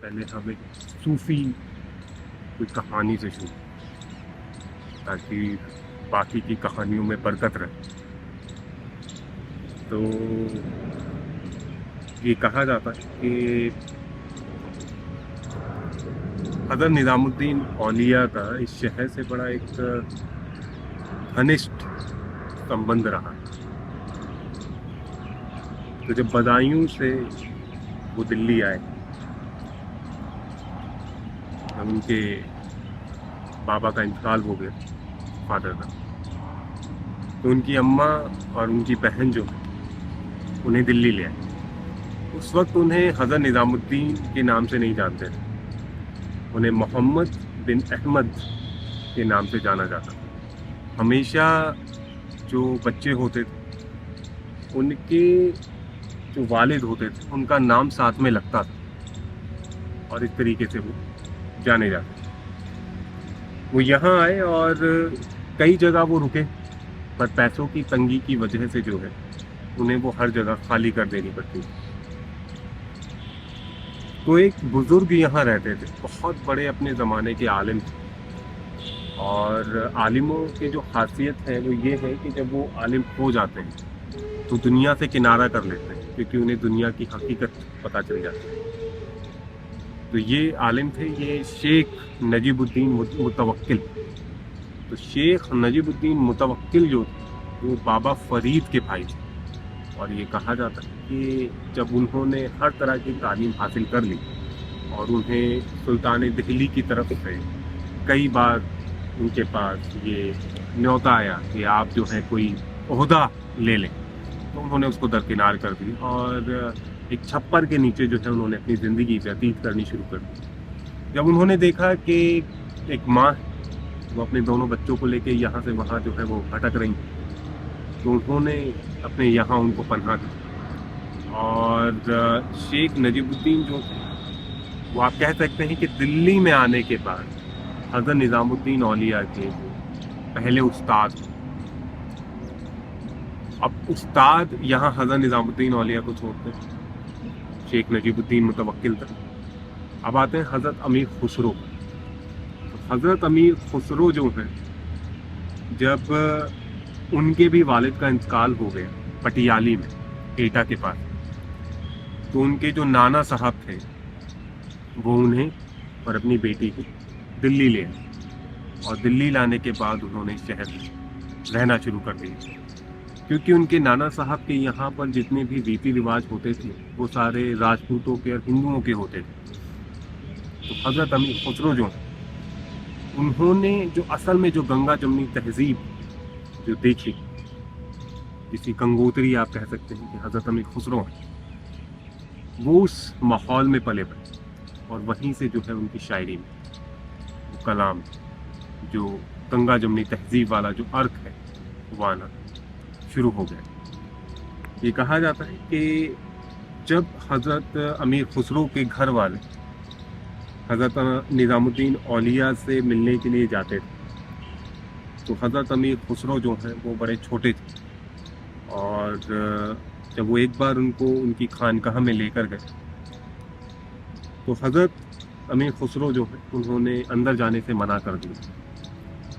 पहले हम एक सूफ़ी कोई कहानी से शुरू, ताकि बाकी की कहानियों में बरकत रहे। तो ये कहा जाता है कि हज़रत निज़ामुद्दीन औलिया का इस शहर से बड़ा एक घनिष्ठ संबंध रहा। तो जब बदायूं से वो दिल्ली आए, जब उनके बाबा का इंतकाल हो गया, फादर का, तो उनकी अम्मा और उनकी बहन जो उन्हें दिल्ली ले आए। उस वक्त उन्हें हज़रत निज़ामुद्दीन के नाम से नहीं जानते थे, उन्हें मोहम्मद बिन अहमद के नाम से जाना जाता था। हमेशा जो बच्चे होते थे उनके जो वालिद होते थे उनका नाम साथ में लगता था और इस तरीके से वो जाने जाते। वो यहाँ आए और कई जगह वो रुके, पर पैसों की तंगी की वजह से जो है उन्हें वो हर जगह खाली कर देनी पड़ती। तो एक बुज़ुर्ग यहाँ रहते थे, बहुत बड़े अपने ज़माने के आलिम थे। और आलिमों की जो खासियत है वो ये है कि जब वो आलिम हो जाते हैं तो दुनिया से किनारा कर लेते हैं, क्योंकि उन्हें दुनिया की हकीकत पता चल जाती है। तो ये आलिम थे, ये शेख नजीबुद्दीन मुतवक्किल। तो शेख नजीबुद्दीन मुतवक्किल जो थे वो बाबा फरीद के भाई थे। और ये कहा जाता है कि जब उन्होंने हर तरह की तालीम हासिल कर ली और उन्हें सुल्तान दिल्ली की तरफ से कई बार उनके पास ये न्योता आया कि आप जो है कोई ओहदा ले लें, तो उन्होंने उसको दरकिनार कर दी और एक छप्पर के नीचे जो है उन्होंने अपनी ज़िंदगी व्यतीत करनी शुरू कर दी। जब उन्होंने देखा कि एक माँ वो अपने दोनों बच्चों को लेके यहाँ से वहाँ जो है वो भटक रही, तो उन्होंने अपने यहाँ उनको पनाह दी। और शेख नजीबुद्दीन जो थे वो आप कह सकते हैं कि दिल्ली में आने के बाद हज़रत निज़ामुद्दीन औलिया के पहले उस्ताद। अब उस्ताद यहाँ हज़रत निज़ामुद्दीन औलिया को छोड़ते हैं, शेख नजीबुद्दीन मुतवक्किल तक। अब आते हैं हज़रत अमीर खुसरो। तो हज़रत अमीर खुसरो जो हैं, जब उनके भी वालिद का इंतकाल हो गया पटियाली में, एटा के पास, तो उनके जो नाना साहब थे वो उन्हें और अपनी बेटी को दिल्ली ले आए। और दिल्ली लाने के बाद उन्होंने शहर में रहना शुरू कर दिया, क्योंकि उनके नाना साहब के यहाँ पर जितने भी रीति रिवाज होते थे वो सारे राजपूतों के और हिंदुओं के होते थे। तो हज़रत अमीर खुसरो जो उन्होंने जो असल में जो गंगा जमनी तहजीब जो देखी, जिसकी गंगोत्री आप कह सकते हैं कि हज़रत अमीर खुसरो हैं, वो उस माहौल में पले बड़े और वहीं से जो है उनकी शायरी में वो कलाम जो गंगा जमनी तहजीब वाला जो अर्क है वो आना शुरू हो गया। ये कहा जाता है कि जब हज़रत अमीर खुसरो के घर वाले हज़रत निज़ामुद्दीन औलिया से मिलने के लिए जाते थे, तो हज़रत अमीर खुसरो जो हैं वो बड़े छोटे थे। और जब वो एक बार उनको उनकी खानकाह में लेकर गए, तो हज़रत अमीर खुसरो जो है उन्होंने अंदर जाने से मना कर दिया।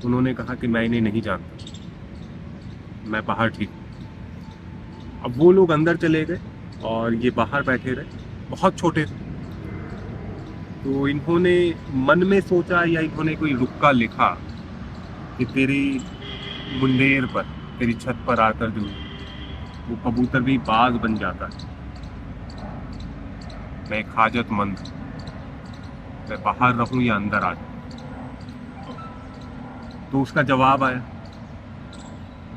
उन्होंने कहा कि मैं इन्हें नहीं जानता, मैं बाहर ठीक हूँ। अब वो लोग अंदर चले गए और ये बाहर बैठे रहे, बहुत छोटे थे। तो इन्होंने मन में सोचा या इन्होंने कोई रुक्का लिखा कि तेरी मुंडेर पर, तेरी छत पर आकर जो वो कबूतर भी बाज बन जाता है, मैं एक हाजतमंद हूँ, मैं बाहर रहूँ या अंदर आ जाऊँ। तो उसका जवाब आया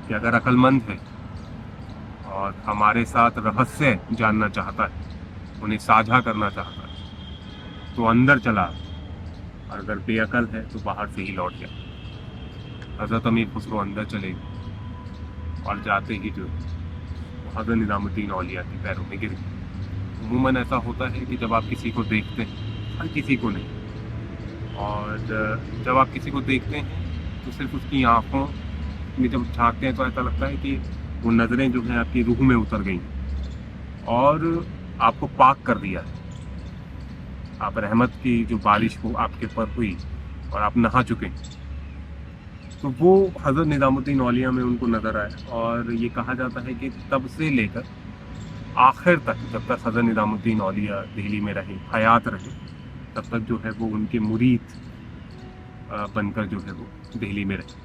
कि अगर अक्लमंद है और हमारे साथ रहस्य जानना चाहता है, उन्हें साझा करना चाहता है, तो अंदर चला, और अगर बेअकल है तो बाहर से ही लौट गया। हज़रत अमीर खुसरो अंदर चले गए और जाते ही जो हज़रत निज़ामुद्दीन औलिया के पैरों में गिर गए। अमूमन ऐसा होता है कि जब आप किसी को देखते हैं, हर किसी को नहीं, और जब आप किसी को देखते हैं तो सिर्फ उसकी आँखों में जब झाँकते हैं तो ऐसा लगता है कि वो नज़रें जो हैं आपकी रूह में उतर गई और आपको पाक कर दिया है। आप रहमत की जो बारिश हो आपके ऊपर हुई और आप नहा चुके हैं, तो वो हज़रत निज़ामुद्दीन औलिया में उनको नज़र आया। और ये कहा जाता है कि तब से लेकर आखिर तक, जब तक हज़रत निज़ामुद्दीन औलिया दिल्ली में रहे, हयात रहे, तब तक जो है वो उनके मुरीद बनकर जो है वो दिल्ली में रहे।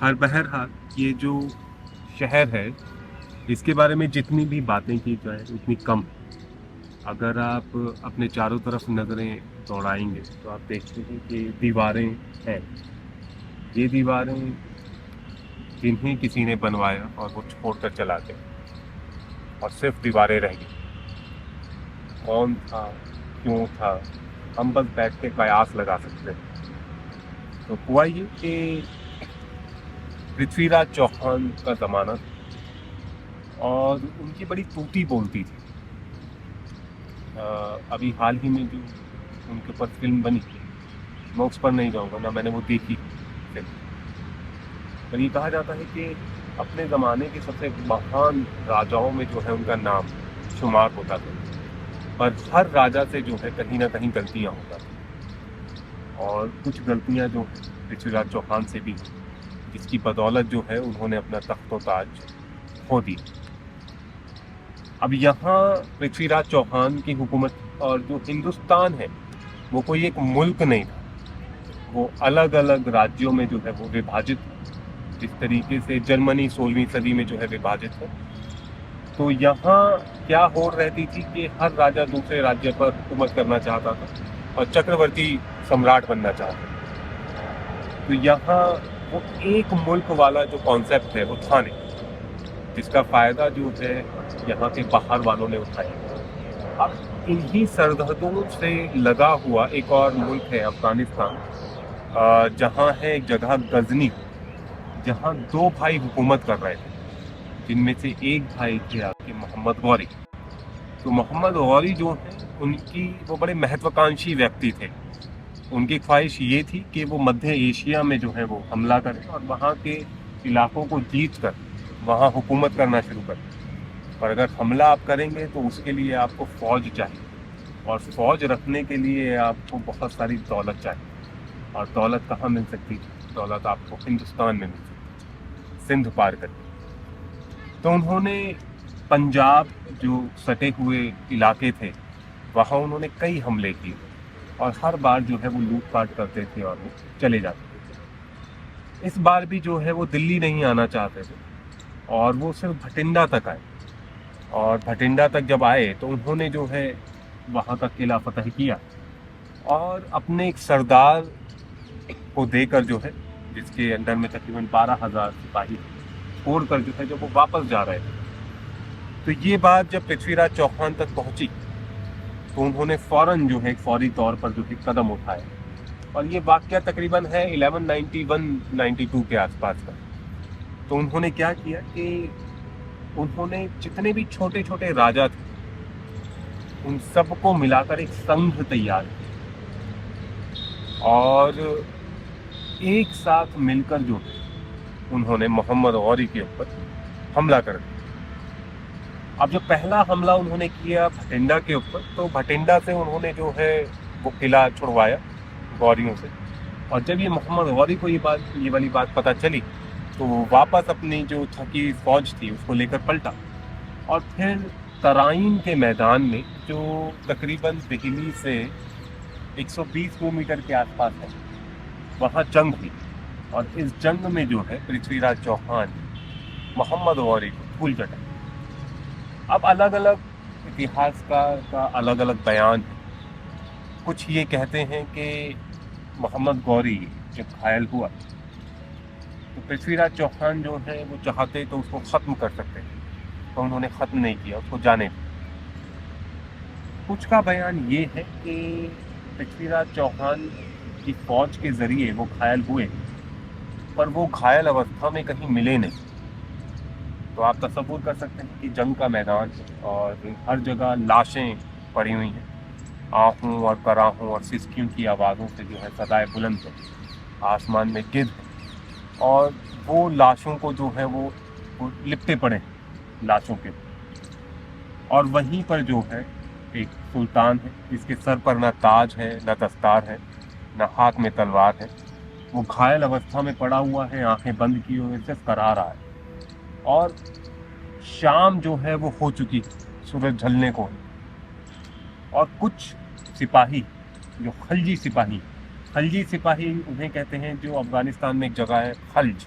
हर बहरहाल ये जो शहर है, इसके बारे में जितनी भी बातें की जाए उतनी कम है। अगर आप अपने चारों तरफ नज़रें दौड़ाएंगे तो आप देखते हैं कि दीवारें हैं। ये दीवारें जिन्हें किसी ने बनवाया और वो छोड़कर चला गया, और सिर्फ दीवारें रह गई। कौन था, क्यों था, हम बस बैठ के कयास लगा सकते हैं। तो हुआ ये कि पृथ्वीराज चौहान का ज़माना था और उनकी बड़ी टूटी बोलती थी। अभी हाल ही में जो उनके ऊपर फिल्म बनी, मैं उस पर नहीं जाऊँगा, ना मैंने वो देखी फिल्म, पर ये कहा जाता है कि अपने ज़माने के सबसे महान राजाओं में जो है उनका नाम शुमार होता था, पर हर राजा से जो है कहीं ना कहीं गलतियाँ होता थी, और कुछ गलतियाँ जो पृथ्वीराज चौहान से भी हुई, जिसकी बदौलत जो है उन्होंने अपना तख्त व ताज खो दिया। अब यहाँ पृथ्वीराज चौहान की हुकूमत, और जो हिंदुस्तान है वो कोई एक मुल्क नहीं था, वो अलग अलग राज्यों में जो है वो विभाजित, जिस तरीके से जर्मनी 16वीं सदी में जो है विभाजित है। तो यहाँ क्या हो रहती थी कि हर राजा दूसरे राज्य पर हुकूमत करना चाहता था और चक्रवर्ती सम्राट बनना चाहता था। तो यहाँ वो एक मुल्क वाला जो कॉन्सेप्ट है वो था नहीं, जिसका फ़ायदा जो है यहाँ के बाहर वालों ने उठाया। अब इन्हीं सरहदों से लगा हुआ एक और मुल्क है अफ़गानिस्तान, जहाँ है एक जगह गजनी, जहाँ दो भाई हुकूमत कर रहे थे, जिनमें से एक भाई थे आपके मोहम्मद गौरी। तो मोहम्मद गौरी जो हैं उनकी, वो बड़े महत्वाकांक्षी व्यक्ति थे। उनकी ख्वाहिश ये थी कि वो मध्य एशिया में जो है वो हमला करें और वहाँ के इलाकों को जीत कर वहाँ हुकूमत करना शुरू करें। पर अगर हमला आप करेंगे तो उसके लिए आपको फ़ौज चाहिए, और फ़ौज रखने के लिए आपको बहुत सारी दौलत चाहिए। और दौलत कहाँ मिल सकती है? दौलत आपको हिंदुस्तान में मिल सकती है, सिंध पार करके। तो उन्होंने पंजाब जो सटे हुए इलाके थे वहाँ उन्होंने कई हमले किए, और हर बार जो है वो लूटपाट करते थे और वो चले जाते थे। इस बार भी जो है वो दिल्ली नहीं आना चाहते थे, और वो सिर्फ भटिंडा तक आए। और भटिंडा तक जब आए तो उन्होंने जो है वहाँ का किला फतह किया, और अपने एक सरदार को देकर जो है, जिसके अंदर में तकरीबन 12,000 सिपाही छोड़कर जो है जब वो वापस जा रहे थे, तो ये बात जब पृथ्वीराज चौहान तक पहुंची तो उन्होंने फ़ौरन जो है फौरी तौर पर जो है कदम उठाए। और ये वाक़या तकरीबन है 1191-92 के आसपास का। तो उन्होंने क्या किया कि उन्होंने जितने भी छोटे छोटे राजा थे उन सबको मिलाकर एक संघ तैयार किया, और एक साथ मिलकर जो है उन्होंने मोहम्मद गौरी के ऊपर हमला कर दिया। अब जो पहला हमला उन्होंने किया भटिंडा के ऊपर, तो भटिंडा से उन्होंने जो है वो किला छुड़वाया गौरियों से। और जब ये मोहम्मद गौरी को ये वाली बात पता चली तो वो वापस अपनी जो थकी फौज थी उसको लेकर पलटा, और फिर तराइन के मैदान में, जो तकरीबन दिल्ली से 120 किलोमीटर के आसपास है, वहाँ जंग हुई। और इस जंग में जो है पृथ्वीराज चौहान मोहम्मद गौरी को धूल चटा। अब अलग अलग इतिहासकार का अलग अलग बयान है। कुछ ये कहते हैं कि मोहम्मद गौरी जब घायल हुआ तो पृथ्वीराज चौहान जो है वो चाहते तो उसको ख़त्म कर सकते थे, तो उन्होंने ख़त्म नहीं किया, उसको जाने दिया। कुछ का बयान ये है कि पृथ्वीराज चौहान की फ़ौज के ज़रिए वो घायल हुए, पर वो घायल अवस्था में कहीं मिले नहीं। तो आप तसव्वुर कर सकते हैं कि जंग का मैदान और हर जगह लाशें पड़ी हुई हैं, आहों और कराहों और सिसकियों की आवाज़ों से जो है सदाए बुलंद है, आसमान में गिद्ध, और वो लाशों को जो है वो लिपटे पड़े हैं लाशों के। और वहीं पर जो है एक सुल्तान है जिसके सर पर ना ताज है, ना दस्तार है, ना हाथ में तलवार है। वो घायल अवस्था में पड़ा हुआ है, आंखें बंद किए हुए सिर्फ करा रहा है। और शाम जो है वो हो चुकी, सूरज ढलने को है। और कुछ सिपाही, जो खलजी सिपाही उन्हें कहते हैं, जो अफगानिस्तान में एक जगह है खल्ज,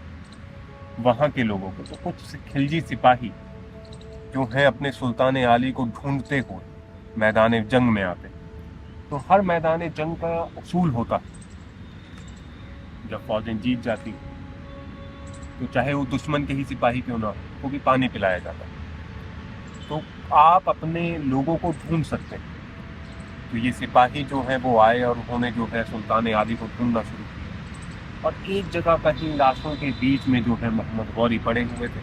वहाँ के लोगों को। तो कुछ खिलजी सिपाही जो हैं अपने सुल्तान आली को ढूंढते हुए मैदान जंग में आते। तो हर मैदान जंग का उसूल होता है, जब फौजें जीत जाती तो चाहे वो दुश्मन के ही सिपाही क्यों ना हो, वो भी पानी पिलाया जाता है। तो आप अपने लोगों को ढूंढ सकते हैं। तो ये सिपाही जो है वो आए और उन्होंने जो है सुल्तान आली को ढूंढना शुरू किया। और एक जगह कहीं लाशों के बीच में जो है मोहम्मद गौरी पड़े हुए थे,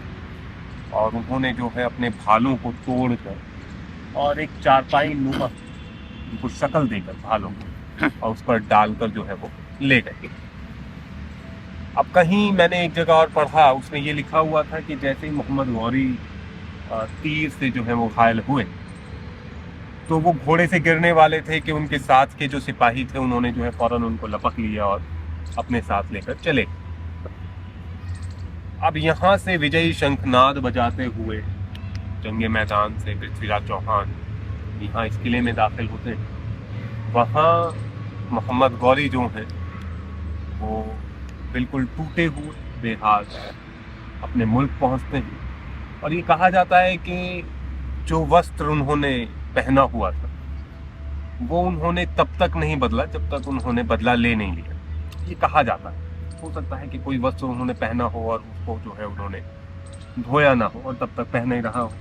और उन्होंने जो है अपने भालों को तोड़कर और एक चारपाई नुमा उनको शक्ल देकर भालों को, और उस पर डालकर जो है वो ले गए। अब कहीं मैंने एक जगह और पढ़ा, उसमें ये लिखा हुआ था कि जैसे ही मोहम्मद गौरी तीर से जो है वो घायल हुए, तो वो घोड़े से गिरने वाले थे कि उनके साथ के जो सिपाही थे उन्होंने जो है फौरन उनको लपक लिया और अपने साथ लेकर चले। अब यहाँ से विजयी शंखनाद बजाते हुए जंगे मैदान से पृथ्वीराज चौहान यहाँ इस किले में दाखिल होते हैं। वहाँ मोहम्मद गौरी जो हैं वो बिल्कुल टूटे हुए बेहाल अपने मुल्क पहुँचते हैं। और ये कहा जाता है कि जो वस्त्र उन्होंने पहना हुआ था वो उन्होंने तब तक नहीं बदला जब तक उन्होंने बदला ले नहीं लिया, ये कहा जाता है। हो सकता है कि कोई वस्त्र उन्होंने पहना हो और उसको जो है उन्होंने धोया ना हो और तब तक पहना ही रहा हो।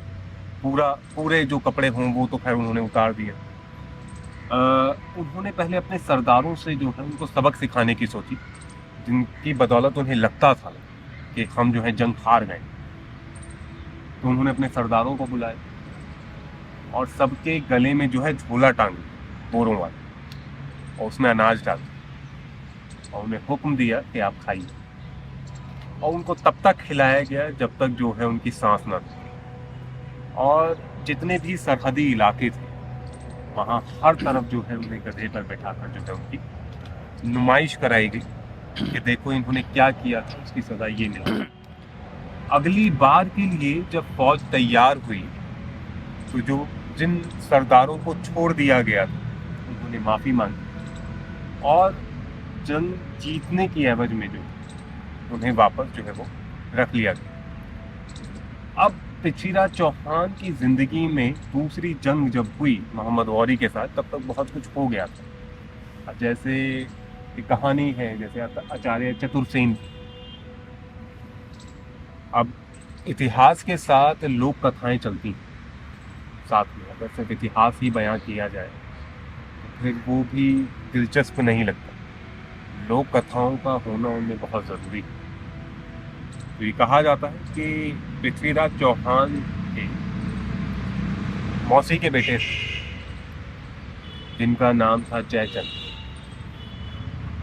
पूरे जो कपड़े हों वो तो खैर उन्होंने उतार दिए। उन्होंने पहले अपने सरदारों से जो है उनको सबक सिखाने की सोची, जिनकी बदौलत उन्हें लगता था कि हम जो है जंग हार गए। तो उन्होंने अपने सरदारों को बुलाया और सबके गले में जो है झोला टांगे बोरों वाला, और उसमें अनाज डाल और उन्हें हुक्म दिया कि आप खाइए। और उनको तब तक खिलाया गया जब तक जो है उनकी सांस न थी। और जितने भी सरहदी इलाके थे वहाँ हर तरफ जो है उन्हें गधे पर बैठाकर जो है उनकी नुमाइश कराई गई कि देखो इन्होंने क्या किया था, उसकी सजा ये मिली। अगली बार के लिए जब फौज तैयार हुई तो जो जिन सरदारों को छोड़ दिया गया था उन्होंने माफ़ी मांगी और जंग जीतने की एवज में जो उन्हें वापस जो है वो रख लिया गया। अब पृथ्वीराज चौहान की ज़िंदगी में दूसरी जंग जब हुई मोहम्मद गौरी के साथ, तब तक बहुत कुछ हो गया था। जैसे एक कहानी है, जैसे आचार्य चतुर्सेन। अब इतिहास के साथ लोक कथाएं चलती हैं साथ में। अगर सिर्फ इतिहास ही बयां किया जाए तो फिर वो भी दिलचस्प नहीं लगता। लोक कथाओं का होना उनमें बहुत ज़रूरी है। तो ये कहा जाता है कि पृथ्वीराज चौहान के मौसी के बेटे जिनका नाम था जयचंद,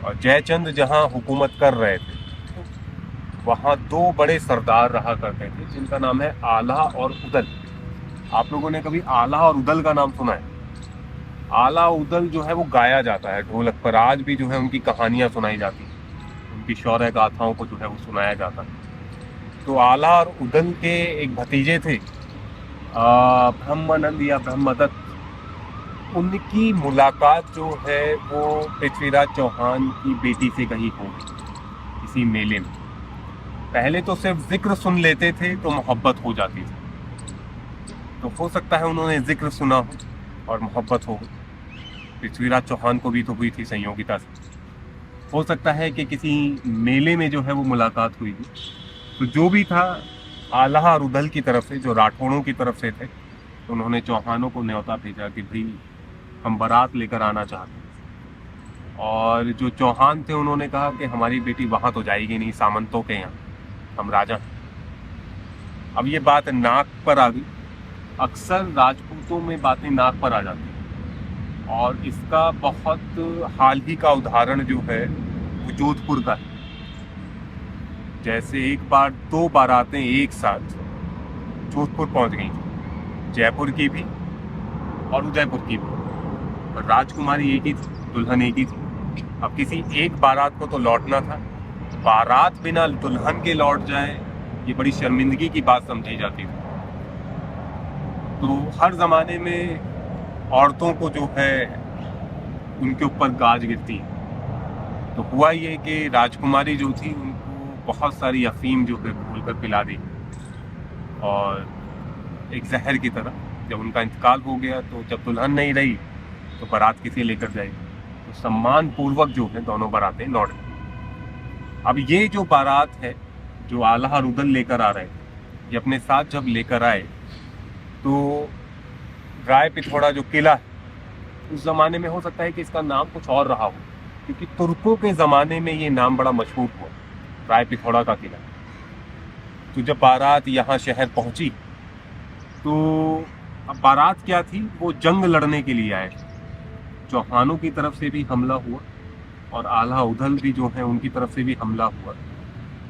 और जयचंद जहाँ हुकूमत कर रहे थे वहाँ दो बड़े सरदार रहा करते थे जिनका नाम है आला और उदल। आप लोगों ने कभी आला और उदल का नाम सुना है? आला उदल जो है वो गाया जाता है ढोलक पर, आज भी जो है उनकी कहानियाँ सुनाई जाती हैं, उनकी शौर्य गाथाओं को जो है वो सुनाया जाता है। तो आला और उदल के एक भतीजे थे ब्रह्मानंद या ब्रह्मदत्त। उनकी मुलाकात जो है वो पृथ्वीराज चौहान की बेटी से कहीं हो गई किसी मेले में। पहले तो सिर्फ जिक्र सुन लेते थे तो मोहब्बत हो जाती थी। तो हो सकता है उन्होंने जिक्र सुना हो और मोहब्बत हो। पृथ्वीराज चौहान को भी तो हुई थी संयोगिता से। हो सकता है कि किसी मेले में जो है वो मुलाकात हुई थी। तो जो भी था, आला और उदल की तरफ से, जो राठौड़ों की तरफ से थे, उन्होंने चौहानों को न्योता भेजा कि भाई हम बारात लेकर आना चाहते हैं। और जो चौहान थे उन्होंने कहा कि हमारी बेटी वहाँ तो जाएगी नहीं, सामंतों के यहाँ, हम राजा। अब ये बात नाक पर आ गई। अक्सर राजपूतों में बातें नाक पर आ जाती हैं, और इसका बहुत हाल ही का उदाहरण जो है वो जोधपुर का है। जैसे एक बार दो बारातें एक साथ जोधपुर पहुंच गई थी, जयपुर की भी और उदयपुर की भी। और राजकुमारी एक ही थी, दुल्हन एक ही थी। अब किसी एक बारात को तो लौटना था, बारात बिना दुल्हन के लौट जाए ये बड़ी शर्मिंदगी की बात समझी जाती थी। तो हर ज़माने में औरतों को जो है उनके ऊपर गाज गिरती है। तो हुआ ये कि राजकुमारी जो थी उनको बहुत सारी अफीम जो है घोल कर पिला दी, और एक जहर की तरह जब उनका इंतकाल हो गया तो जब दुल्हन नहीं रही तो बारात किसे लेकर जाएगी। तो सम्मान पूर्वक जो है दोनों बारातें लौट गई। अब ये जो बारात है जो आला और उदल लेकर आ रहे थे, ये अपने साथ जब लेकर आए तो राय पिथौड़ा जो किला है उस ज़माने में, हो सकता है कि इसका नाम कुछ और रहा हो, क्योंकि तुर्कों के ज़माने में ये नाम बड़ा मशहूर हुआ, राय पिथौड़ा का किला। तो जब बारात यहाँ शहर पहुँची तो अब बारात क्या थी, वो जंग लड़ने के लिए आए। चौहानों की तरफ से भी हमला हुआ और आला उदल भी जो है उनकी तरफ से भी हमला हुआ।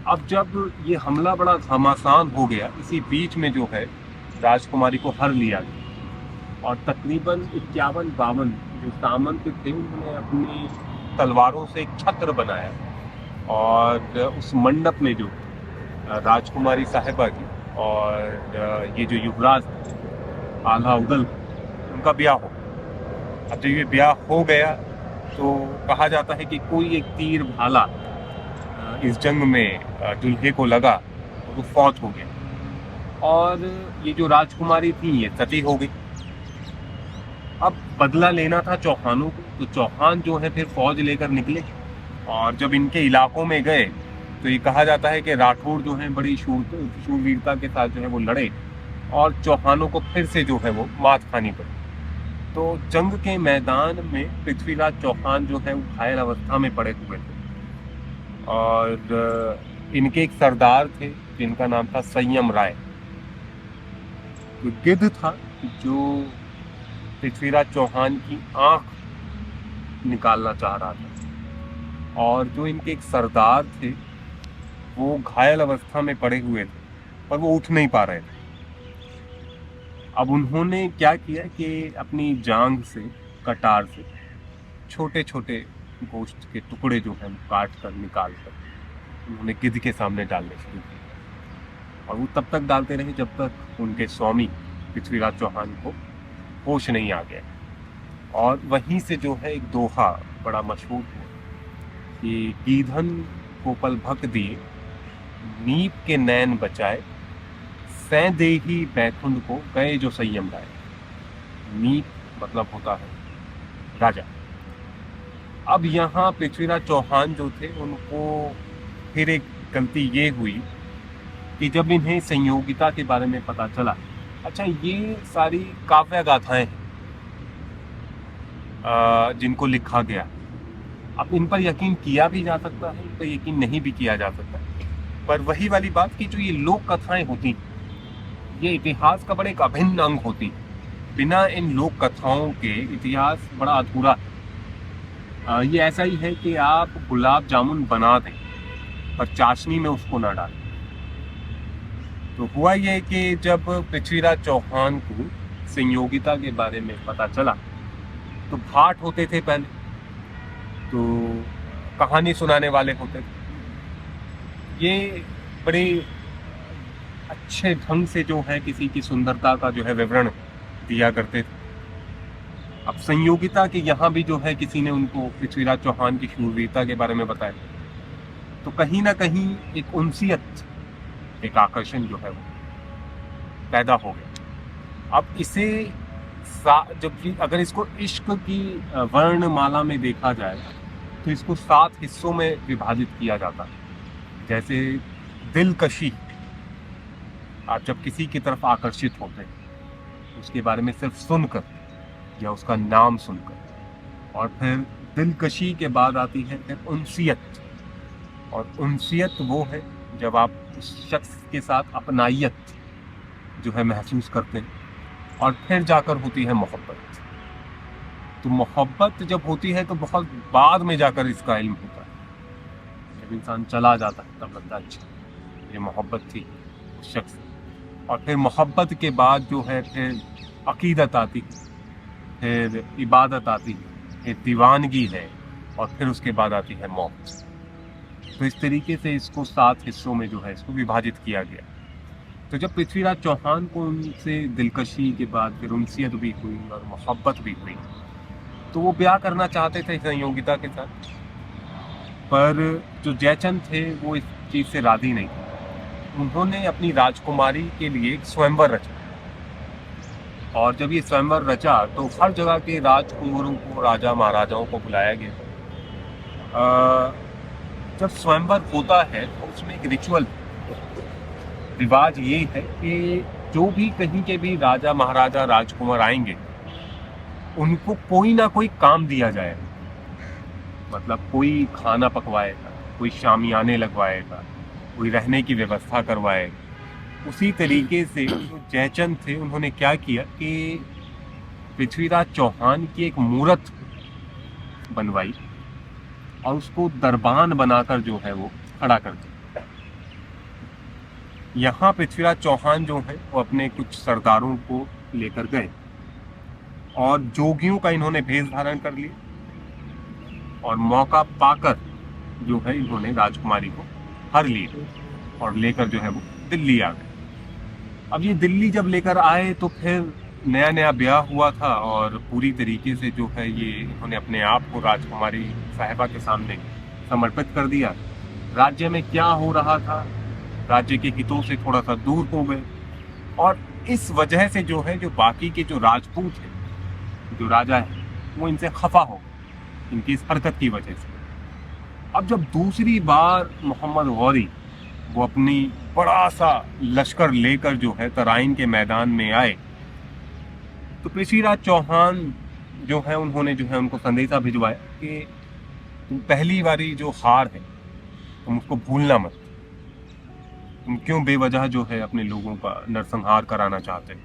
अब जब ये हमला बड़ा घमासान हो गया, इसी बीच में जो है राजकुमारी को हर लिया गया और तकरीबन 51-52 जो सामंत थे उन्होंने अपनी तलवारों से एक छत्र बनाया और उस मंडप में जो राजकुमारी साहिबा की और ये जो युवराज आला उदल उनका ब्याह हो। अब जब ये ब्याह हो गया तो कहा जाता है कि कोई एक तीर भाला इस जंग में दुल्हे को लगा और वो फौत हो गया, और ये जो राजकुमारी थी ये सती हो गई। अब बदला लेना था चौहानों को, तो चौहान जो है फिर फौज लेकर निकले और जब इनके इलाकों में गए तो ये कहा जाता है कि राठौड़ जो है बड़ी शूरवीरता के साथ जो है वो लड़े और चौहानों को फिर से जो है वो मात खानी पड़ी। तो जंग के मैदान में पृथ्वीराज चौहान जो है वो घायल अवस्था में पड़े हुए थे और इनके एक सरदार थे जिनका नाम था संयम राय। तो गिद्ध था जो पृथ्वीराज चौहान की आंख निकालना चाह रहा था, और जो इनके एक सरदार थे वो घायल अवस्था में पड़े हुए थे पर वो उठ नहीं पा रहे थे। अब उन्होंने क्या किया कि अपनी जांघ से, कटार से छोटे छोटे गोश्त के टुकड़े जो हैं काट कर निकाल कर उन्होंने गिद्ध के सामने डालने शुरू किए, और वो तब तक डालते रहे जब तक उनके स्वामी पृथ्वीराज चौहान को होश नहीं आ गया। और वहीं से जो है एक दोहा बड़ा मशहूर हुआ कि गीधन को पल भक दिए, नीप के नैन बचाए, सैं दे ही बैकुंठ को गए जो संयम लाए। नीप मतलब होता है राजा। अब यहाँ पृथ्वीराज चौहान जो थे उनको फिर एक गलती ये हुई कि जब इन्हें संयोगिता के बारे में पता चला, अच्छा ये सारी काव्य गाथाएं हैं जिनको लिखा गया, अब इन पर यकीन किया भी जा सकता है, इन पर यकीन नहीं भी किया जा सकता, पर वही वाली बात कि जो ये लोक कथाएं होती ये इतिहास का बड़ा एक अभिन्न अंग होती। बिना इन लोक कथाओं के इतिहास बड़ा अधूरा है। ये ऐसा ही है कि आप गुलाब जामुन बना दें पर चाशनी में उसको ना डालें। तो हुआ ये कि जब पृथ्वीराज चौहान को संयोगिता के बारे में पता चला तो भाट होते थे पहले, तो कहानी सुनाने वाले होते थे। ये बड़े अच्छे ढंग से जो है किसी की सुंदरता का जो है विवरण दिया करते थे। अब संयोगिता के यहाँ भी जो है किसी ने उनको पृथ्वीराज चौहान की शूरवीरता के बारे में बताया, तो कहीं ना कहीं एक उनसियत, एक आकर्षण जो है वो पैदा हो गया। अब इसे जब अगर इसको इश्क की वर्णमाला में देखा जाए तो इसको 7 हिस्सों में विभाजित किया जाता है। जैसे दिलकशी, आप जब किसी की तरफ आकर्षित होते हैं उसके बारे में सिर्फ सुनकर या उसका नाम सुनकर, और फिर दिलकशी के बाद आती है फिर उनसियत, और उनसियत वो है जब आप उस शख्स के साथ अपनाइयत जो है महसूस करते हैं, और फिर जाकर होती है मोहब्बत। तो मोहब्बत जब होती है तो बहुत बाद में जाकर इसका इल्म होता है। जब इंसान चला जाता है तब लगता है अच्छा ये मोहब्बत थी उस शख्स। और फिर मोहब्बत के बाद जो है फिर अकीदत आती है, फिर इबादत आती है, फिर दीवानगी है, और फिर उसके बाद आती है मौत। तो इस तरीके से इसको 7 हिस्सों में जो है इसको विभाजित किया गया। तो जब पृथ्वीराज चौहान को उनसे दिलकशी के बाद फिर उनसियत भी हुई और मोहब्बत भी हुई, तो वो ब्याह करना चाहते थे संयोगिता के साथ, पर जो जयचंद थे वो इस चीज़ से राजी नहीं थे। उन्होंने अपनी राजकुमारी के लिए एक स्वयंवर रचा, और जब ये स्वयंवर रचा तो हर जगह के राजकुमारों को, राजा महाराजाओं को बुलाया गया। जब स्वयंवर होता है तो उसमें एक रिचुअल, रिवाज ये है कि जो भी कहीं के भी राजा महाराजा राजकुमार आएंगे उनको कोई ना कोई काम दिया जाएगा। मतलब कोई खाना पकवाएगा, कोई शामियाने लगवाएगा, कोई रहने की व्यवस्था करवाएगा। उसी तरीके से जो जयचंद थे उन्होंने क्या किया कि पृथ्वीराज चौहान की एक मूर्त बनवाई और उसको दरबान बनाकर जो है वो खड़ा कर दिया। यहाँ पृथ्वीराज चौहान जो है वो अपने कुछ सरदारों को लेकर गए और जोगियों का इन्होंने भेष धारण कर लिया, और मौका पाकर जो है इन्होंने राजकुमारी को हर लिया और लेकर जो है वो दिल्ली आ गए। अब ये दिल्ली जब लेकर आए तो फिर नया नया ब्याह हुआ था, और पूरी तरीके से जो है ये इन्होंने अपने आप को राजकुमारी साहिबा के सामने समर्पित कर दिया। राज्य में क्या हो रहा था, राज्य के हितों से थोड़ा सा दूर हो गए, और इस वजह से जो है जो बाकी के जो राजपूत हैं, जो राजा है, वो इनसे खफा हो गए इनकी इस हरकत की वजह से। अब जब दूसरी बार मोहम्मद गौरी वो अपनी बड़ा सा लश्कर लेकर जो है तराइन के मैदान में आए, तो पृथ्वीराज चौहान जो है उन्होंने जो है उनको संदेशा भिजवाया कि तुम पहली बारी जो हार है तुम उसको भूलना मत। तुम क्यों बेवजह जो है अपने लोगों का नरसंहार कराना चाहते हो।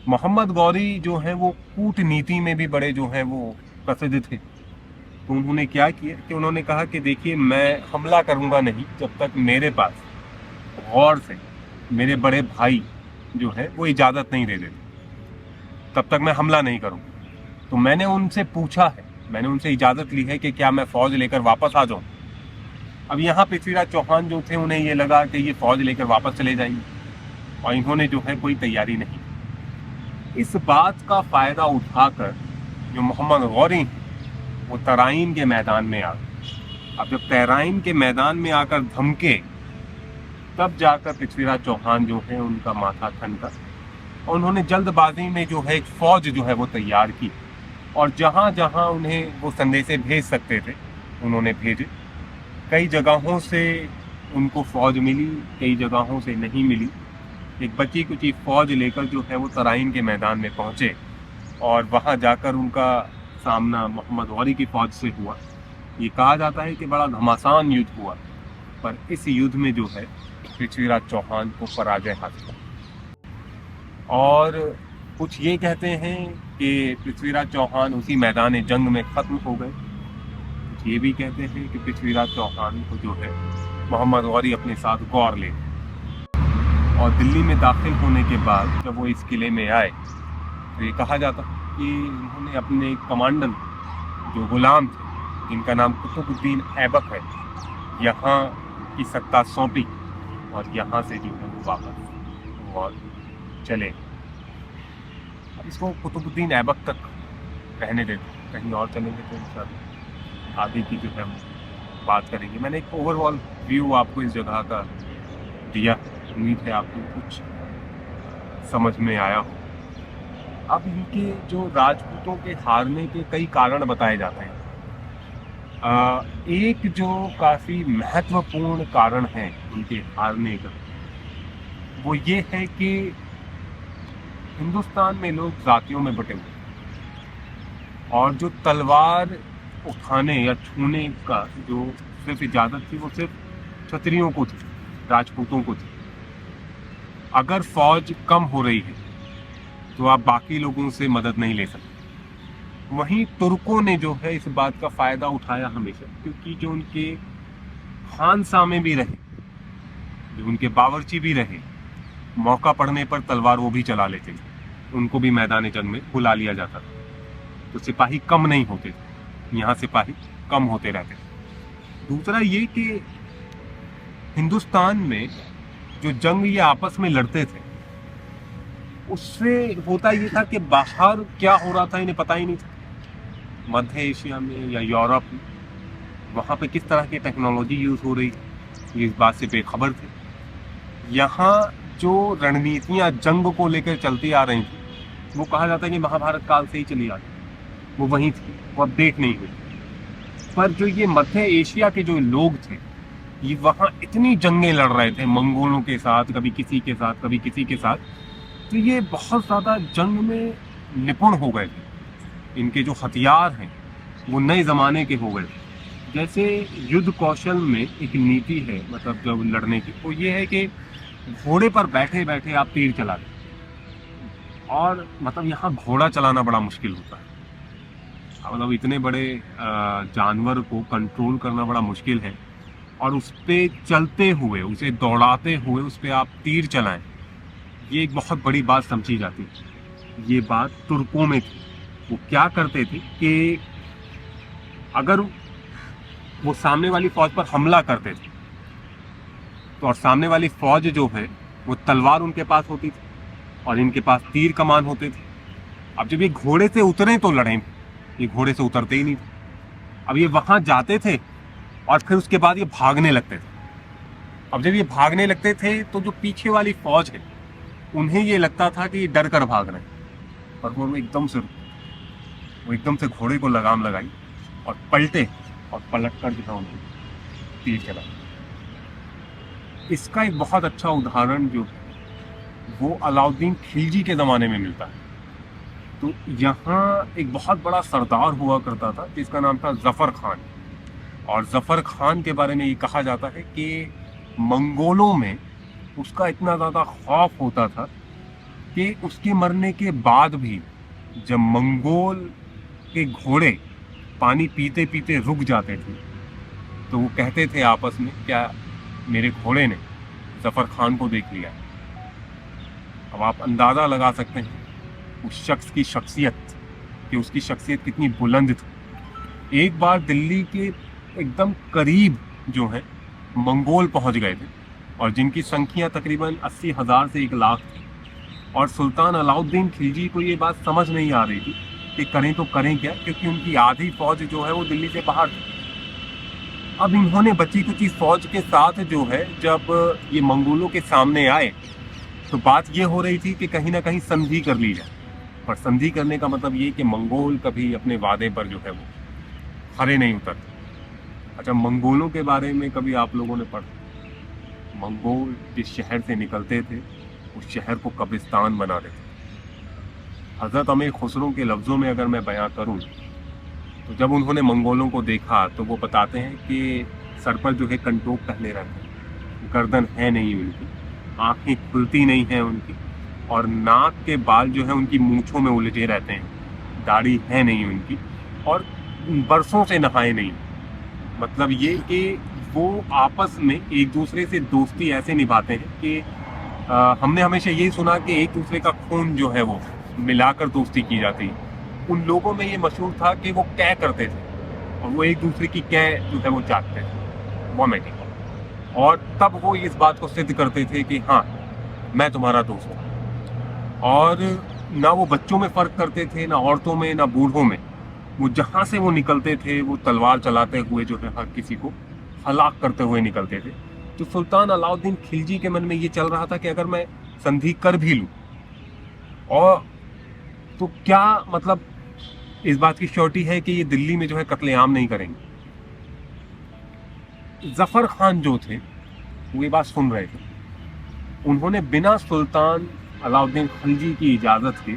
मोहम्मद गौरी जो है वो कूटनीति में भी बड़े जो है वो प्रसिद्ध थे। तो उन्होंने क्या किया कि उन्होंने कहा कि देखिए, मैं हमला करूंगा नहीं जब तक मेरे पास गौर से मेरे बड़े भाई जो है वो इजाज़त नहीं दे देते, तब तक मैं हमला नहीं करूंगा। तो मैंने उनसे पूछा है, मैंने उनसे इजाज़त ली है कि क्या मैं फ़ौज लेकर वापस आ जाऊं। अब यहाँ पृथ्वीराज चौहान जो थे उन्हें ये लगा कि ये फ़ौज लेकर वापस चले जाएंगे, और इन्होंने जो है कोई तैयारी नहीं। इस बात का फ़ायदा उठाकर जो मोहम्मद गौरी हैं वो तराइन के मैदान में आ गए। अब जब तराइन के मैदान में आकर धमके, तब जाकर पृथ्वीराज चौहान जो है उनका माथा ठनका, और उन्होंने जल्दबाजी में जो है एक फ़ौज जो है वो तैयार की, और जहाँ जहाँ उन्हें वो संदेशे भेज सकते थे उन्होंने भेजे। कई जगहों से उनको फ़ौज मिली, कई जगहों से नहीं मिली। एक बची कुची फ़ौज लेकर जो है वो तराइन के मैदान में पहुँचे, और वहाँ जाकर उनका सामना मोहम्मद गौरी की फ़ौज से हुआ। ये कहा जाता है कि बड़ा घमासान युद्ध हुआ, पर इस युद्ध में जो है पृथ्वीराज चौहान को पराजय हासिल। और कुछ ये कहते हैं कि पृथ्वीराज चौहान उसी मैदान जंग में ख़त्म हो गए। कुछ ये भी कहते हैं कि पृथ्वीराज चौहान को जो है मोहम्मद गौरी अपने साथ गौर ले, और दिल्ली में दाखिल होने के बाद जब वो इस किले में आए तो ये कहा जाता कि उन्होंने अपने कमांडर जो गुलाम थे, जिनका नाम कुतुबुद्दीन ऐबक है, यहाँ की सत्ता सौंपी, और यहाँ से जो है वो वापस और चले। इसको कुतुबुद्दीन ऐबक तक रहने देते, कहीं और चलेंगे तो इंशाल्लाह आगे की जो है बात करेंगे। मैंने एक ओवरऑल व्यू आपको इस जगह का दिया, उम्मीद है आपको कुछ समझ में आया हो। अब इनके जो राजपूतों के हारने के कई कारण बताए जाते हैं। एक जो काफ़ी महत्वपूर्ण कारण है इनके हारने का, वो ये है कि हिंदुस्तान में लोग जातियों में बटे हुए, और जो तलवार उठाने या छूने का जो सिर्फ इजाज़त थी वो सिर्फ क्षत्रियों को थी, राजपूतों को थी। अगर फौज कम हो रही है तो आप बाकी लोगों से मदद नहीं ले सकते। वहीं तुर्कों ने जो है इस बात का फ़ायदा उठाया हमेशा, क्योंकि जो उनके खानसामे भी रहे, जो उनके बावर्ची भी रहे, मौका पड़ने पर तलवार वो भी चला लेते थे, उनको भी मैदान जंग में बुला लिया जाता था। तो सिपाही कम नहीं होते थे, यहाँ सिपाही कम होते रहते थे। दूसरा ये कि हिंदुस्तान में जो जंग ये आपस में लड़ते थे उससे होता ये था कि बाहर क्या हो रहा था इन्हें पता ही नहीं था। मध्य एशिया में या यूरोप में वहाँ पे किस तरह की टेक्नोलॉजी यूज़ हो रही थी ये इस बात से बेखबर थे। यहाँ जो रणनीतियाँ जंग को लेकर चलती आ रही थी वो कहा जाता है कि महाभारत काल से ही चली आ रही, वो वहीं थी, वो अपडेट नहीं हुई। पर जो ये मध्य एशिया के जो लोग थे ये वहाँ इतनी जंगें लड़ रहे थे मंगोलों के साथ, कभी किसी के साथ कभी किसी के साथ, तो ये बहुत ज़्यादा जंग में निपुण हो गए थे। इनके जो हथियार हैं वो नए ज़माने के हो गए थे। जैसे युद्ध कौशल में एक नीति है मतलब जब लड़ने की, वो ये है कि घोड़े पर बैठे बैठे आप तीर चला दें। और मतलब यहाँ घोड़ा चलाना बड़ा मुश्किल होता है, मतलब इतने बड़े जानवर को कंट्रोल करना बड़ा मुश्किल है और उस पर चलते हुए, उसे दौड़ाते हुए उस पर आप तीर चलाएं, ये एक बहुत बड़ी बात समझी जाती है। ये बात तुर्कों में थी। वो क्या करते थे कि अगर वो सामने वाली फौज पर हमला करते थे तो और सामने वाली फौज जो है वो तलवार उनके पास होती थी और इनके पास तीर कमान होते थे। अब जब ये घोड़े से उतरे तो लड़ें, ये घोड़े से उतरते ही नहीं थे। अब ये वहाँ जाते थे और फिर उसके बाद ये भागने लगते थे। अब जब ये भागने लगते थे तो जो पीछे वाली फौज है उन्हें ये लगता था कि ये डर कर भाग रहे हैं, पर वो एकदम से घोड़े को लगाम लगाई और पलटे और पलट कर जो है उनको तीर चला। इसका एक बहुत अच्छा उदाहरण जो है वो अलाउद्दीन खिलजी के ज़माने में मिलता है। तो यहाँ एक बहुत बड़ा सरदार हुआ करता था जिसका नाम था जफ़र खान। और जफ़र खान के बारे में ये कहा जाता है कि मंगोलों में उसका इतना ज़्यादा खौफ होता था कि उसके मरने के बाद भी जब मंगोल के घोड़े पानी पीते पीते रुक जाते थे तो वो कहते थे आपस में, क्या मेरे घोड़े ने जफ़र खान को देख लिया। अब आप अंदाज़ा लगा सकते हैं उस शख्स की शख्सियत, कि उसकी शख्सियत कितनी बुलंद थी। एक बार दिल्ली के एकदम करीब जो है मंगोल पहुंच गए थे और जिनकी संख्या तकरीबन 80,000 से 1 लाख थी। और सुल्तान अलाउद्दीन खिलजी को ये बात समझ नहीं आ रही थी कि करें तो करें क्या, क्योंकि उनकी आधी फौज जो है वो दिल्ली से बाहर थी। अब इन्होंने बची कुची फौज के साथ जो है जब ये मंगोलों के सामने आए तो बात ये हो रही थी कि कहीं ना कहीं संधि कर ली जाए। पर संधि करने का मतलब ये कि मंगोल कभी अपने वादे पर जो है वो खरे नहीं उतरते। अच्छा, मंगोलों के बारे में कभी आप लोगों ने पढ़ा? मंगोल जिस शहर से निकलते थे उस शहर को कब्रिस्तान बना देते। हज़रत अमीर खुसरो के लफ्ज़ों में अगर मैं बयां करूं तो जब उन्होंने मंगोलों को देखा तो वो बताते हैं कि सर पर जो है कंटोक पहने रहते हैं, गर्दन है नहीं उनकी, आँखें खुलती नहीं हैं उनकी, और नाक के बाल जो है उनकी मूँछों में उलझे रहते हैं, दाढ़ी है नहीं उनकी, और बरसों से नहाए नहीं। मतलब ये कि वो आपस में एक दूसरे से दोस्ती ऐसे निभाते हैं कि हमने हमेशा यही सुना कि एक दूसरे का खून जो है वो मिलाकर दोस्ती की जाती है। उन लोगों में ये मशहूर था कि वो कै करते थे और वो एक दूसरे की कै जो है वो चाटते थे, वॉमिटिंग। और तब वो इस बात को सिद्ध करते थे कि हाँ मैं तुम्हारा दोस्त हूँ। और ना वो बच्चों में फ़र्क करते थे, ना औरतों में, ना बूढ़ों में। वो जहाँ से वो निकलते थे वो तलवार चलाते हुए जो है हर किसी को हलाक करते हुए निकलते थे। तो सुल्तान अलाउद्दीन खिलजी के मन में ये चल रहा था कि अगर मैं संधि कर भी लूँ और तो क्या मतलब इस बात की श्योरिटी है कि ये दिल्ली में जो है कत्लेआम नहीं करेंगे। जफ़र खान जो थे वो ये बात सुन रहे थे। उन्होंने बिना सुल्तान अलाउद्दीन खिलजी की इजाज़त के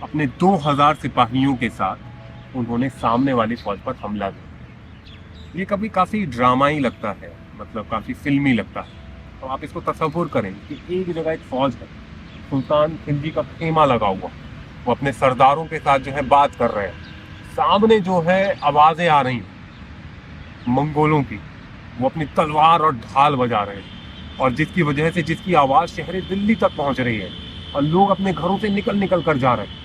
अपने 2000 सिपाहियों के साथ उन्होंने सामने वाली फौज पर हमला किया। ये कभी काफ़ी ड्रामाई लगता है, मतलब काफ़ी फिल्मी लगता है। तो आप इसको तसव्वुर करें कि एक जगह एक फौज है, सुल्तान खिलजी का खेमा लगा हुआ, वो अपने सरदारों के साथ जो है बात कर रहे हैं, सामने जो है आवाज़ें आ रही हैं मंगोलों की, वो अपनी तलवार और ढाल बजा रहे हैं, और जिसकी वजह से जिसकी आवाज़ शहर दिल्ली तक पहुंच रही है और लोग अपने घरों से निकल निकल कर जा रहे हैं।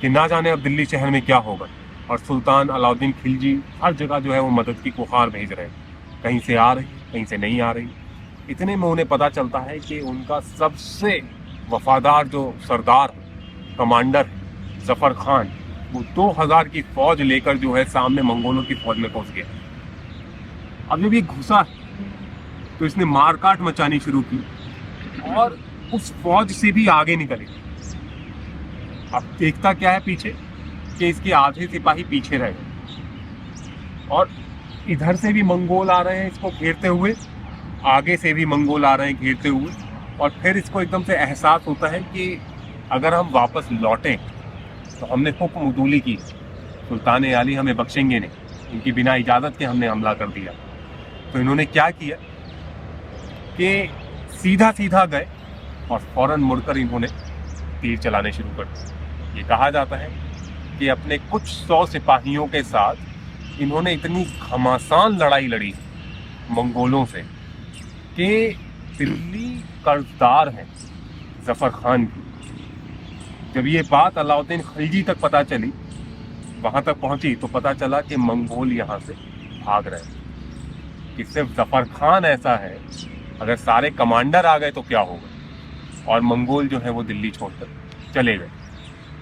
कि ना जाने अब दिल्ली शहर में क्या होगा। और सुल्तान अलाउद्दीन खिलजी हर जगह जो है वो मदद की गुहार भेज रहे हैं, कहीं से आ रही, कहीं से नहीं आ रही। इतने में उन्हें पता चलता है कि उनका सबसे वफादार जो सरदार कमांडर जफर खान, वो 2000 की फौज लेकर जो है सामने मंगोलों की फौज में पहुंच गया। अब जब ये घुसा तो इसने मारकाट मचानी शुरू की और उस फौज से भी आगे निकले। अब देखता क्या है पीछे कि इसके आधे सिपाही पीछे रह गए और इधर से भी मंगोल आ रहे हैं इसको घेरते हुए, आगे से भी मंगोल आ रहे हैं घेरते हुए। और फिर इसको एकदम से एहसास होता है कि अगर हम वापस लौटें तो हमने हुक्म उदूली की, सुल्तान आली हमें बख्शेंगे नहीं, इनकी बिना इजाज़त के हमने हमला कर दिया। तो इन्होंने क्या किया कि सीधा सीधा गए और फौरन मुड़कर इन्होंने तीर चलाने शुरू कर दिए। ये कहा जाता है कि अपने कुछ 100 सिपाहियों के साथ इन्होंने इतनी घमासान लड़ाई लड़ी मंगोलों से कि दिल्ली कर्जदार है जफर खान की। जब ये बात अलाउद्दीन खिलजी तक पता चली, वहां तक पहुंची, तो पता चला कि मंगोल यहाँ से भाग रहे हैं, कि सिर्फ जफर खान ऐसा है, अगर सारे कमांडर आ गए तो क्या होगा। और मंगोल जो है वो दिल्ली छोड़कर चले गए।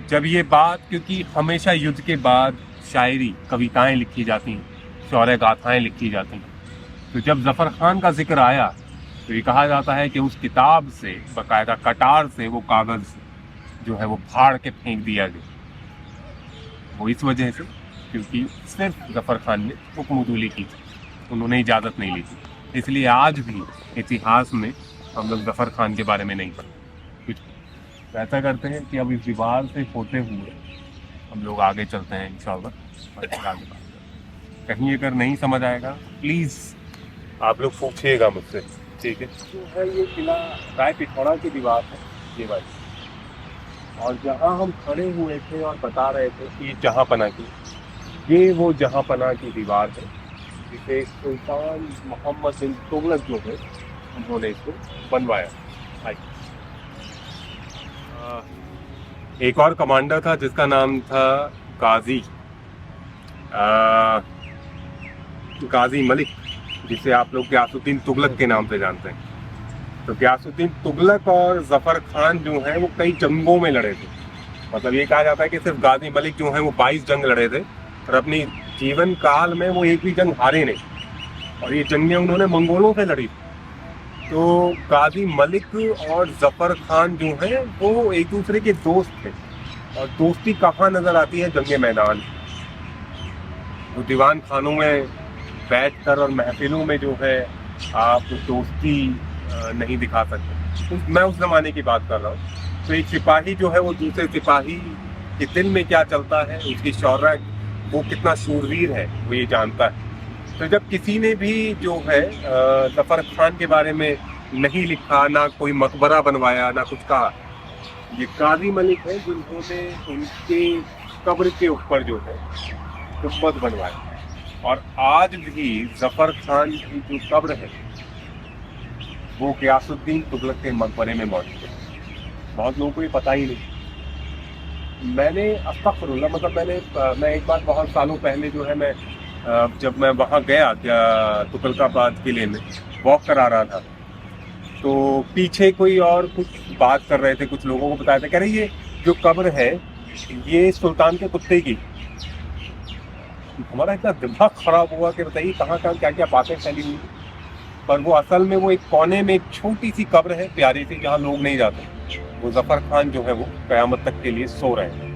जब ये बात, क्योंकि हमेशा युद्ध के बाद शायरी, कविताएं लिखी जाती हैं, शौर्य गाथाएं लिखी जाती हैं, तो जब जफर खान का जिक्र आया तो ये कहा जाता है कि उस किताब से, बाकायदा कटार से, वो कागज़ जो है वो फाड़ के फेंक दिया गया। वो इस वजह से क्योंकि सिर्फ जफर खान ने हुक्मदूली की थी, उन्होंने इजाज़त नहीं ली थी। इसलिए आज भी इतिहास में हम लोग जफर खान के बारे में नहीं पढ़ते कुछ। तो ऐसा करते हैं कि अब इस दीवार से होते हुए हम लोग आगे चलते हैं इंशाअल्लाह। और आगे बात करते हैं। कहीं अगर नहीं समझ आएगा प्लीज़ आप लोग पूछिएगा मुझसे, ठीक है। जो है ये किला राय पिथौरा की दीवार है, ये वाली। और जहाँ हम खड़े हुए थे और बता रहे थे कि जहाँपना की, ये वो जहाँपना की दीवार है जिसे सुल्तान मोहम्मद बिन तुगलक जो है उन्होंने इसको बनवाया। एक और कमांडर था जिसका नाम था गाजी मलिक, जिसे आप लोग गियासुद्दीन तुगलक के नाम से जानते हैं। तो गियासुद्दीन तुगलक और जफर खान जो हैं वो कई जंगों में लड़े थे। मतलब ये कहा जाता है कि सिर्फ गाजी मलिक जो हैं वो 22 जंग लड़े थे और अपनी जीवन काल में वो एक भी जंग हारे नहीं। और ये जंगें उन्होंने मंगोलों से लड़ी। तो गाजी मलिक और जफर खान जो हैं वो एक दूसरे के दोस्त थे। और दोस्ती कहाँ नजर आती है? जंगे मैदान। तो दीवान खानों में बैठकर और महफिलों में जो है आप दोस्ती नहीं दिखा सकते। तो मैं उस जमाने की बात कर रहा हूँ। तो एक सिपाही जो है वो दूसरे सिपाही के दिल में क्या चलता है, उसकी शौर्य, वो कितना शूरवीर है, वो ये जानता है। तो जब किसी ने भी जो है जफर खान के बारे में नहीं लिखा, ना कोई मकबरा बनवाया, ना कुछ कहा, ये गाजी मलिक है जिन्होंने उनके कब्र के ऊपर जो है गुंबद बनवाया। और आज भी जफर खान की जो कब्र है वो गियासुद्दीन तुगलक के मकबरे में मौजूद है। बहुत लोगों को ये पता ही नहीं। मैंने अस्तगफिरुल्लाह, मतलब मैं एक बार बहुत सालों पहले जो है जब मैं वहाँ गया तुगलकाबाद किले में वॉक करा रहा था, तो पीछे कोई और कुछ बात कर रहे थे, कुछ लोगों को बताया था, कह रहे ये जो कब्र है ये सुल्तान के कुत्ते की। हमारा इतना दिमाग खराब हुआ कि बताइए कहाँ कहाँ क्या क्या बातें फैली हुई। पर वो असल में वो एक कोने में एक छोटी सी कब्र है, प्यारी सी, जहाँ लोग नहीं जाते। वो जफर खान जो है वो क़यामत तक के लिए सो रहे हैं।